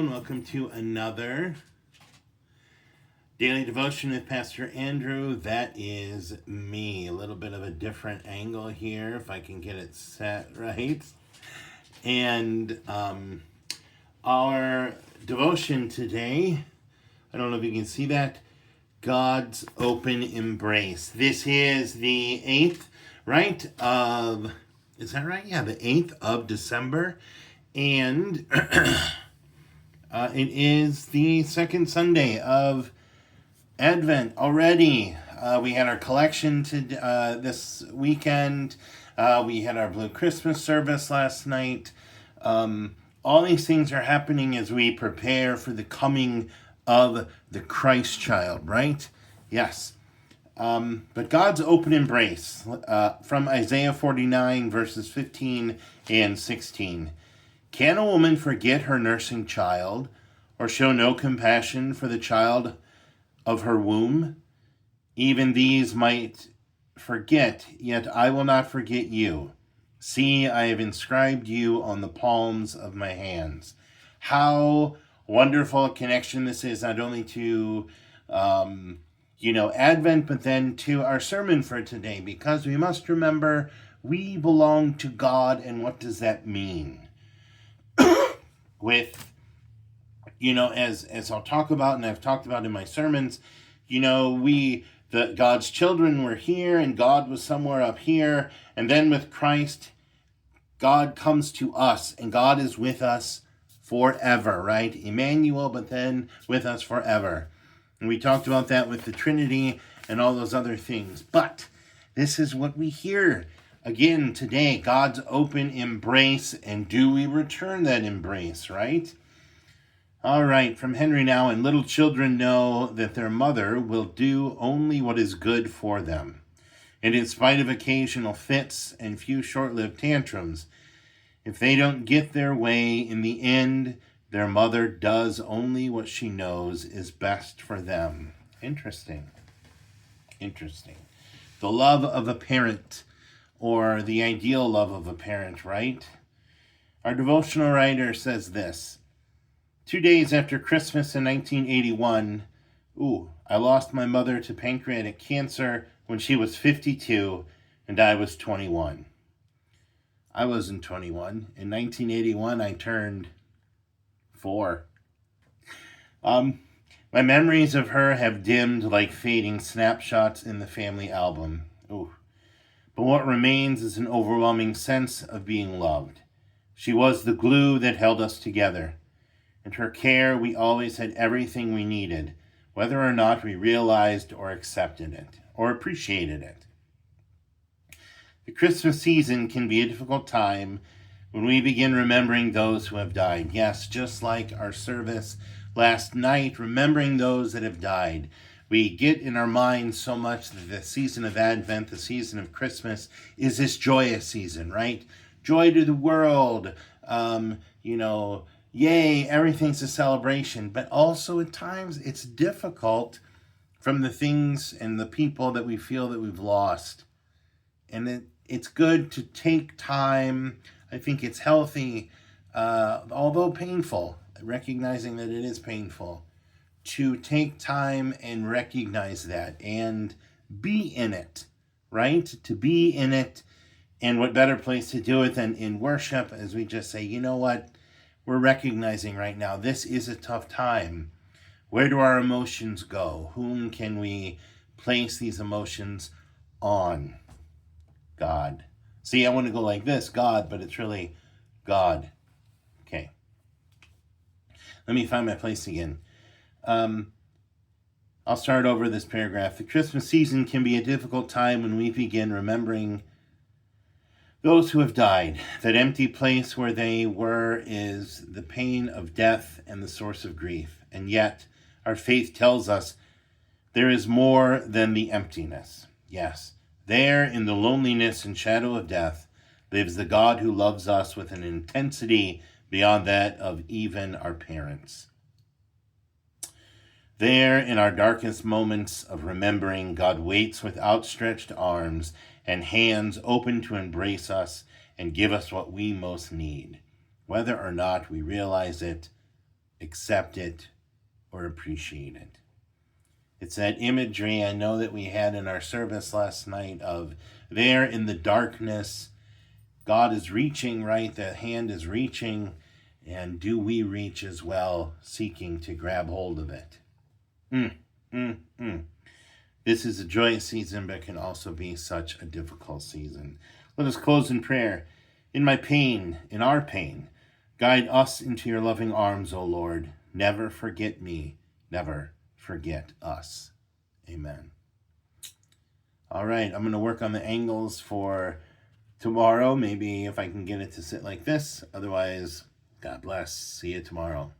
and welcome to another daily devotion with Pastor Andrew. That is me. A little bit of a different angle here, if I can get it set right. And our devotion today, I don't know if you can see that, God's open embrace. This is the 8th, right, of, is that right? Yeah, the 8th of December. And it is the second Sunday of Advent already. We had our collection this weekend. We had our Blue Christmas service last night. All these things are happening as we prepare for the coming of the Christ child, right? Yes. But God's open embrace from Isaiah 49, verses 15 and 16. Can a woman forget her nursing child, or show no compassion for the child of her womb? Even these might forget, yet I will not forget you. See, I have inscribed you on the palms of my hands. How wonderful a connection this is, not only to, Advent, but then to our sermon for today, because we must remember we belong to God, and what does that mean? With, as I'll talk about, and I've talked about in my sermons, God's children were here, and God was somewhere up here, and then with Christ, God comes to us, and God is with us forever, right? Emmanuel, but then with us forever. And we talked about that with the Trinity and all those other things. But this is what we hear again today, God's open embrace, and do we return that embrace, right? All right, from Henry now, and little children know that their mother will do only what is good for them. And in spite of occasional fits and few short-lived tantrums, if they don't get their way in the end, their mother does only what she knows is best for them. Interesting. The love of a parent, or the ideal love of a parent, right? Our devotional writer says this: 2 days after Christmas in 1981, I lost my mother to pancreatic cancer when she was 52 and I was 21. I wasn't 21. In 1981, I turned 4. My memories of her have dimmed like fading snapshots in the family album. But what remains is an overwhelming sense of being loved. She was the glue that held us together. In her care, we always had everything we needed, whether or not we realized or accepted it, or appreciated it. The Christmas season can be a difficult time when we begin remembering those who have died. Yes, just like our service last night, remembering those that have died. We get in our minds so much that the season of Advent, the season of Christmas, is this joyous season, right? Joy to the world, yay, everything's a celebration. But also at times it's difficult from the things and the people that we feel that we've lost. And it's good to take time. I think it's healthy, although painful, recognizing that it is painful, to take time and recognize that and be in it, right? To be in it. And what better place to do it than in worship, as we just say, you know what? We're recognizing right now, this is a tough time. Where do our emotions go? Whom can we place these emotions on? God. See, I want to go like this, God, but it's really God. Okay. Let me find my place again. I'll start over this paragraph. The Christmas season can be a difficult time when we begin remembering those who have died. That empty place where they were is the pain of death and the source of grief. And yet, our faith tells us there is more than the emptiness. Yes, there in the loneliness and shadow of death lives the God who loves us with an intensity beyond that of even our parents. There, in our darkest moments of remembering, God waits with outstretched arms and hands open to embrace us and give us what we most need, whether or not we realize it accept it, or appreciate it. It's that imagery I know that we had in our service last night of there in the darkness, God is reaching, right? The hand is reaching, and do we reach as well, seeking to grab hold of it? This is a joyous season, but can also be such a difficult season. Let us close in prayer. In my pain, in our pain, guide us into your loving arms, O Lord. Never forget me. Never forget us. Amen. All right, I'm going to work on the angles for tomorrow. Maybe if I can get it to sit like this. Otherwise, God bless. See you tomorrow.